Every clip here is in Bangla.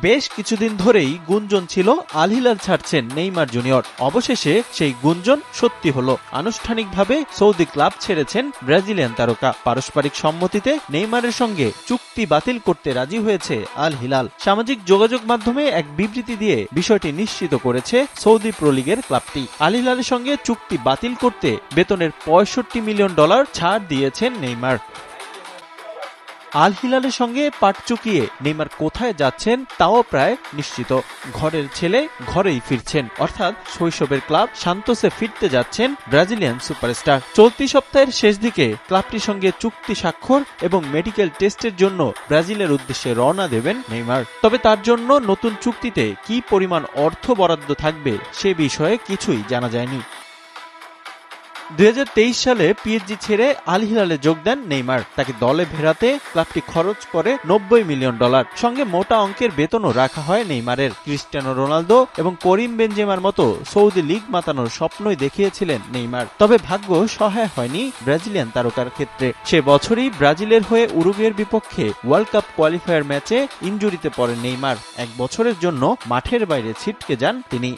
বেশ কিছুদিন ধরেই গুঞ্জন ছিল আল হিলাল ছাড়ছেন নেইমার জুনিয়র। অবশেষে সেই গুঞ্জন সত্যি হলো। আনুষ্ঠানিকভাবে সৌদি ক্লাব ছেড়েছেন ব্রাজিলিয়ান তারকা। পারস্পরিক সম্মতিতে নেইমারের সঙ্গে চুক্তি বাতিল করতে রাজি হয়েছে আল হিলাল। সামাজিক যোগাযোগ মাধ্যমে এক বিবৃতি দিয়ে বিষয়টি নিশ্চিত করেছে সৌদি প্রো লিগের ক্লাবটি। আল হিলালের সঙ্গে চুক্তি বাতিল করতে বেতনের $65 মিলিয়ন ছাড় দিয়েছেন নেইমার। আল হিলালের সঙ্গে পাট চুকিয়ে নেইমার কোথায় যাচ্ছেন তাও প্রায় নিশ্চিত। ঘরের ছেলে ঘরেই ফিরছেন, অর্থাৎ শৈশবের ক্লাব সান্তোসে ফিরতে যাচ্ছেন ব্রাজিলিয়ান সুপারস্টার। চলতি সপ্তাহের শেষ দিকে ক্লাবটির সঙ্গে চুক্তি স্বাক্ষর এবং মেডিকেল টেস্টের জন্য ব্রাজিলের উদ্দেশ্যে রওনা দেবেন নেইমার। তবে তার জন্য নতুন চুক্তিতে কি পরিমাণ অর্থ বরাদ্দ থাকবে সে বিষয়ে কিছুই জানা যায়নি। 2023 সালে পিএসজি ছেড়ে আল হিলালে যোগ দেন নেইমার। তাকে দলে ফেরাতে ক্লাবটি খরচ করে $90 মিলিয়ন। সঙ্গে মোটা অঙ্কের বেতনও রাখা হয় নেইমারের। ক্রিস্টিয়ানো রোনালদো এবং করিম বেনজেমার মতো সৌদি লিগ মাতানোর স্বপ্নই দেখিয়েছিলেন নেইমার। তবে ভাগ্য সহায় হয়নি ব্রাজিলিয়ান তারকার ক্ষেত্রে। সে বছরই ব্রাজিলের হয়ে উরুগুয়ের বিপক্ষে ওয়ার্ল্ড কাপ কোয়ালিফায়ার ম্যাচে ইনজুরিতে পড়েন নেইমার। 1 বছরের জন্য মাঠের বাইরে ছিটকে যান তিনি।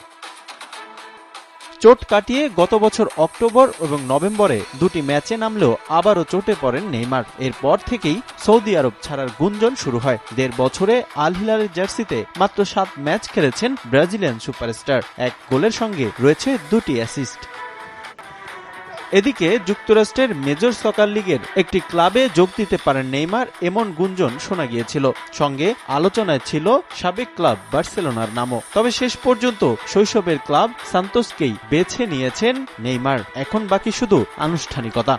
চোট কাটিয়ে গত বছর অক্টোবর এবং নভেম্বরে 2টি ম্যাচে নামলেও আবারও চোটে পড়েন নেইমার। এরপর থেকেই সৌদি আরব ছাড়ার গুঞ্জন শুরু হয়। 1.5 বছরে আল হিলালের জার্সিতে মাত্র 7 ম্যাচ খেলেছেন ব্রাজিলিয়ান সুপারস্টার। 1 গোলের সঙ্গে রয়েছে 2টি অ্যাসিস্ট। এদিকে যুক্তরাষ্ট্রের মেজর সকার লিগের একটি ক্লাবে যোগ দিতে পারেন নেইমার এমন গুঞ্জন শোনা গিয়েছিল। সঙ্গে আলোচনায় ছিল সাবেক ক্লাব বার্সেলোনার নামও। তবে শেষ পর্যন্ত শৈশবের ক্লাব সান্তোসকেই বেছে নিয়েছেন নেইমার। এখন বাকি শুধু আনুষ্ঠানিকতা।